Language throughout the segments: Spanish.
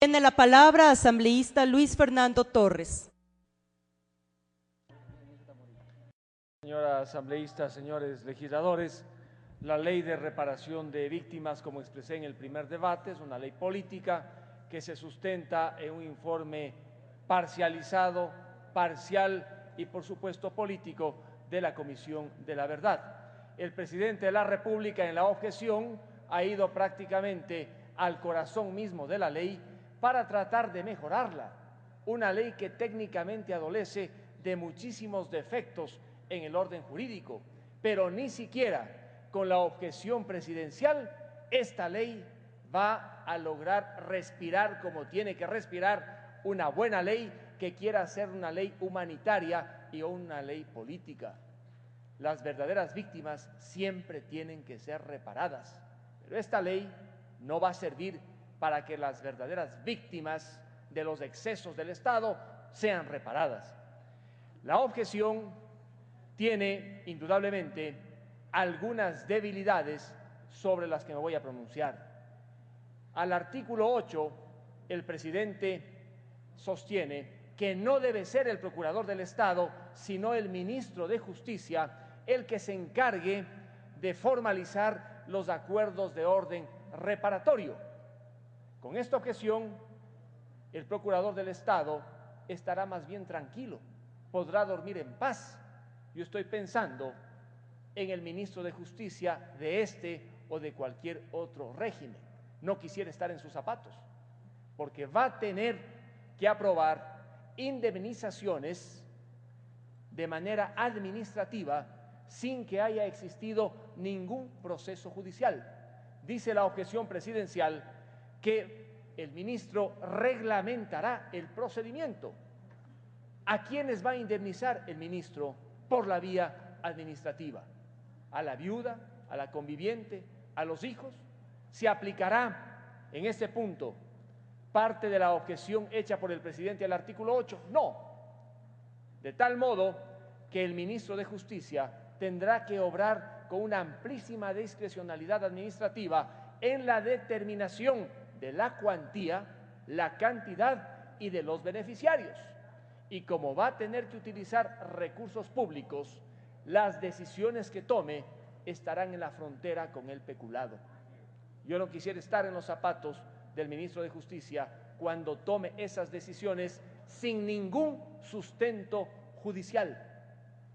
Tiene la palabra asambleísta Luis Fernando Torres. Señora asambleísta, señores legisladores, la ley de reparación de víctimas, como expresé en el primer debate, es una ley política que se sustenta en un informe parcializado, parcial y, por supuesto, político de la Comisión de la Verdad. El presidente de la República, en la objeción, ha ido prácticamente al corazón mismo de la ley para tratar de mejorarla. Una ley que técnicamente adolece de muchísimos defectos en el orden jurídico, pero ni siquiera con la objeción presidencial esta ley va a lograr respirar como tiene que respirar una buena ley que quiera ser una ley humanitaria y una ley política. Las verdaderas víctimas siempre tienen que ser reparadas, pero esta ley no va a servir para que las verdaderas víctimas de los excesos del Estado sean reparadas. La objeción tiene indudablemente algunas debilidades sobre las que me voy a pronunciar. Al artículo 8, el presidente sostiene que no debe ser el procurador del Estado, sino el ministro de Justicia, el que se encargue de formalizar los acuerdos de orden reparatorio. Con esta objeción, el procurador del Estado estará más bien tranquilo, podrá dormir en paz. Yo estoy pensando en el ministro de Justicia de este o de cualquier otro régimen. No quisiera estar en sus zapatos, porque va a tener que aprobar indemnizaciones de manera administrativa sin que haya existido ningún proceso judicial. Dice la objeción presidencial que el ministro reglamentará el procedimiento. ¿A quiénes va a indemnizar el ministro? Por la vía administrativa. A la viuda, a la conviviente, a los hijos. ¿Se aplicará en este punto parte de la objeción hecha por el presidente al artículo 8? No. De tal modo que el ministro de Justicia tendrá que obrar con una amplísima discrecionalidad administrativa en la determinación de la cuantía, la cantidad y de los beneficiarios. Y como va a tener que utilizar recursos públicos, las decisiones que tome estarán en la frontera con el peculado. Yo no quisiera estar en los zapatos del ministro de Justicia cuando tome esas decisiones sin ningún sustento judicial,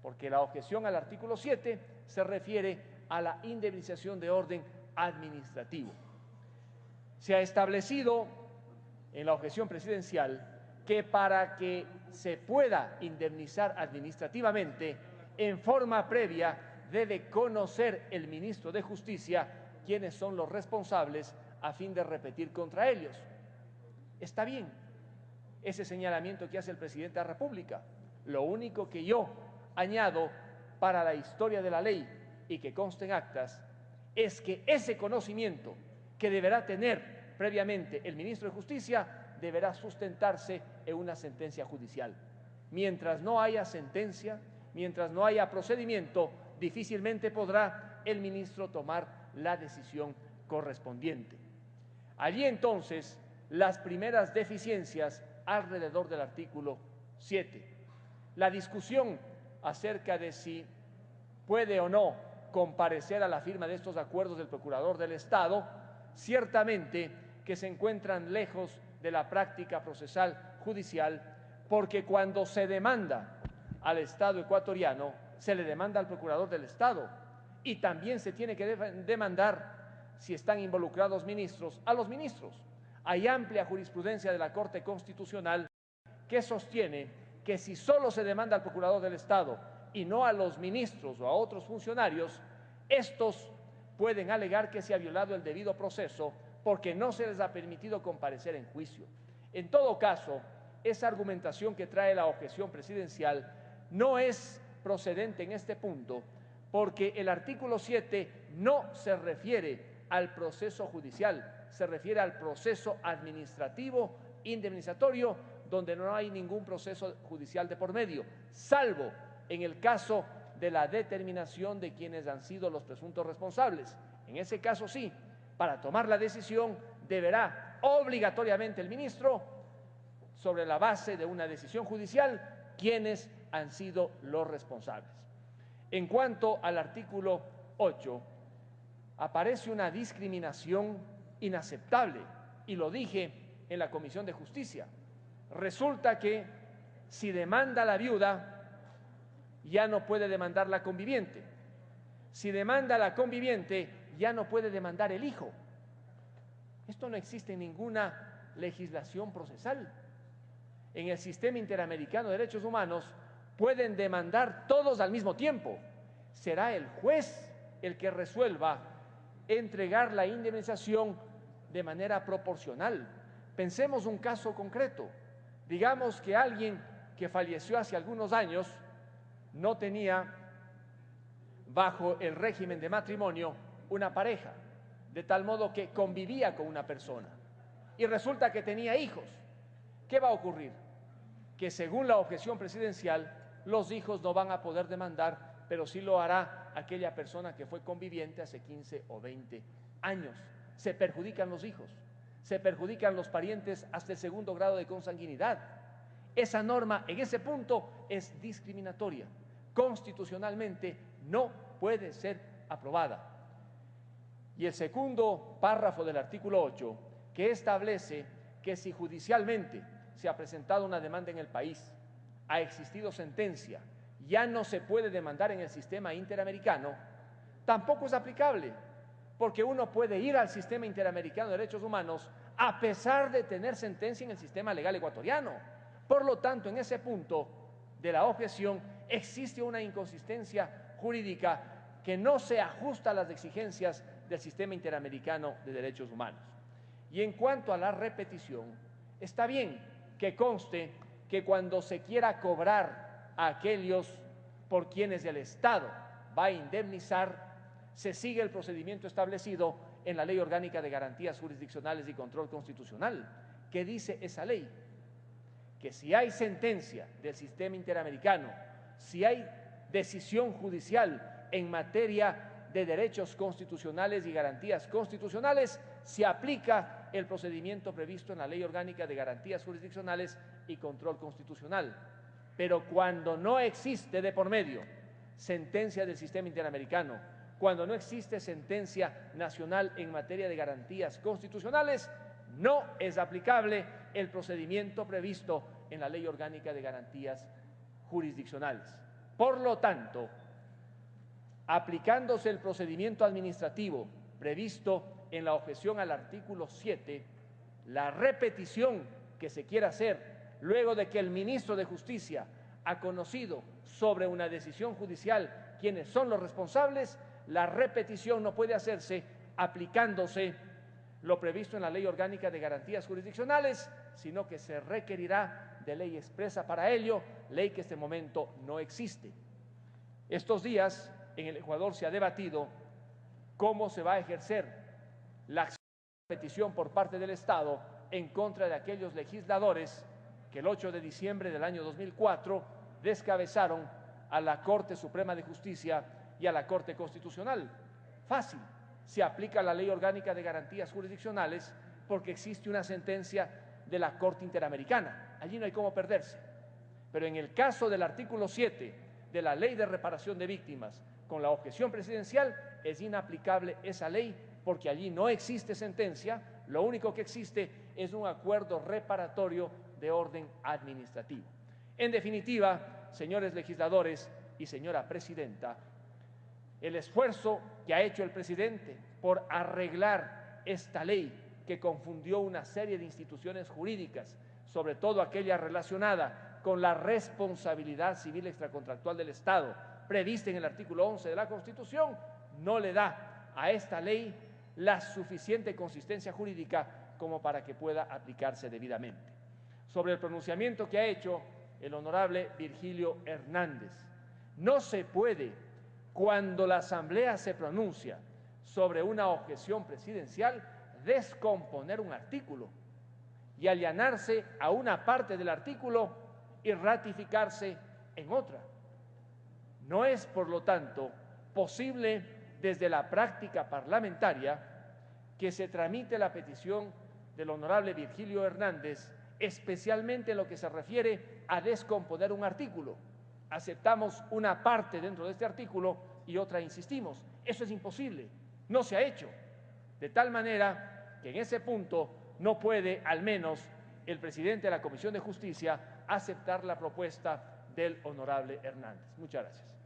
porque la objeción al artículo 7 se refiere a la indemnización de orden administrativo. Se ha establecido en la objeción presidencial que para que se pueda indemnizar administrativamente, en forma previa debe conocer el ministro de Justicia quiénes son los responsables a fin de repetir contra ellos. Está bien ese señalamiento que hace el presidente de la República. Lo único que yo añado para la historia de la ley y que conste en actas es que ese conocimiento que deberá tener previamente el ministro de Justicia deberá sustentarse en una sentencia judicial. Mientras no haya sentencia, mientras no haya procedimiento, difícilmente podrá el ministro tomar la decisión correspondiente. Allí entonces las primeras deficiencias alrededor del artículo 7. La discusión acerca de si puede o no comparecer a la firma de estos acuerdos del procurador del Estado, ciertamente que se encuentran lejos de la práctica procesal judicial, porque cuando se demanda al Estado ecuatoriano, se le demanda al procurador del Estado y también se tiene que demandar, si están involucrados ministros, a los ministros. Hay amplia jurisprudencia de la Corte Constitucional que sostiene que si solo se demanda al procurador del Estado y no a los ministros o a otros funcionarios, estos pueden alegar que se ha violado el debido proceso porque no se les ha permitido comparecer en juicio. En todo caso, esa argumentación que trae la objeción presidencial no es procedente en este punto, porque el artículo 7 no se refiere al proceso judicial, se refiere al proceso administrativo indemnizatorio, donde no hay ningún proceso judicial de por medio, salvo en el caso de la determinación de quienes han sido los presuntos responsables. En ese caso sí, para tomar la decisión deberá obligatoriamente el ministro sobre la base de una decisión judicial quiénes han sido los responsables. En cuanto al artículo 8, aparece una discriminación inaceptable y lo dije en la Comisión de Justicia. Resulta que si demanda la viuda, ya no puede demandar la conviviente. Si demanda la conviviente, ya no puede demandar el hijo. Esto no existe en ninguna legislación procesal. En el sistema interamericano de derechos humanos pueden demandar todos al mismo tiempo. Será el juez el que resuelva entregar la indemnización de manera proporcional. Pensemos un caso concreto. Digamos que alguien que falleció hace algunos años no tenía bajo el régimen de matrimonio una pareja, de tal modo que convivía con una persona y resulta que tenía hijos. ¿Qué va a ocurrir? Que según la objeción presidencial, los hijos no van a poder demandar, pero sí lo hará aquella persona que fue conviviente hace 15 o 20 años. Se perjudican los hijos, se perjudican los parientes hasta el segundo grado de consanguinidad. Esa norma en ese punto es discriminatoria. Constitucionalmente no puede ser aprobada. Y el segundo párrafo del artículo 8, que establece que si judicialmente se ha presentado una demanda en el país, ha existido sentencia, ya no se puede demandar en el sistema interamericano, tampoco es aplicable, porque uno puede ir al sistema interamericano de derechos humanos a pesar de tener sentencia en el sistema legal ecuatoriano. Por lo tanto, en ese punto de la objeción existe una inconsistencia jurídica que no se ajusta a las exigencias del sistema interamericano de derechos humanos. Y en cuanto a la repetición, está bien que conste que cuando se quiera cobrar a aquellos por quienes el Estado va a indemnizar, se sigue el procedimiento establecido en la Ley Orgánica de Garantías Jurisdiccionales y Control Constitucional. ¿Qué dice esa ley? Que si hay sentencia del sistema interamericano, si hay decisión judicial en materia de derechos constitucionales y garantías constitucionales, se aplica el procedimiento previsto en la Ley Orgánica de Garantías Jurisdiccionales y Control Constitucional. Pero cuando no existe de por medio sentencia del sistema interamericano, cuando no existe sentencia nacional en materia de garantías constitucionales, no es aplicable el procedimiento previsto en la Ley Orgánica de Garantías Jurisdiccionales. Por lo tanto, aplicándose el procedimiento administrativo previsto en la objeción al artículo 7, la repetición que se quiera hacer luego de que el ministro de Justicia ha conocido sobre una decisión judicial quiénes son los responsables, la repetición no puede hacerse aplicándose lo previsto en la Ley Orgánica de Garantías Jurisdiccionales, sino que se requerirá de ley expresa para ello, ley que en este momento no existe. Estos días en el Ecuador se ha debatido cómo se va a ejercer la acción de petición por parte del Estado en contra de aquellos legisladores que el 8 de diciembre del año 2004 descabezaron a la Corte Suprema de Justicia y a la Corte Constitucional. Fácil, se aplica la Ley Orgánica de Garantías Jurisdiccionales porque existe una sentencia de la Corte Interamericana. Allí no hay cómo perderse. Pero en el caso del artículo 7 de la Ley de Reparación de Víctimas, con la objeción presidencial, es inaplicable esa ley porque allí no existe sentencia, lo único que existe es un acuerdo reparatorio de orden administrativo. En definitiva, señores legisladores y señora presidenta, el esfuerzo que ha hecho el presidente por arreglar esta ley que confundió una serie de instituciones jurídicas, sobre todo aquella relacionada con la responsabilidad civil extracontractual del Estado, prevista en el artículo 11 de la Constitución, no le da a esta ley la suficiente consistencia jurídica como para que pueda aplicarse debidamente. Sobre el pronunciamiento que ha hecho el honorable Virgilio Hernández, no se puede, cuando la Asamblea se pronuncia sobre una objeción presidencial, descomponer un artículo y allanarse a una parte del artículo y ratificarse en otra. No es, por lo tanto, posible desde la práctica parlamentaria que se tramite la petición del honorable Virgilio Hernández, especialmente en lo que se refiere a descomponer un artículo. Aceptamos una parte dentro de este artículo y otra insistimos. Eso es imposible, no se ha hecho. De tal manera que en ese punto no puede, al menos, el presidente de la Comisión de Justicia aceptar la propuesta del honorable Hernández. Muchas gracias.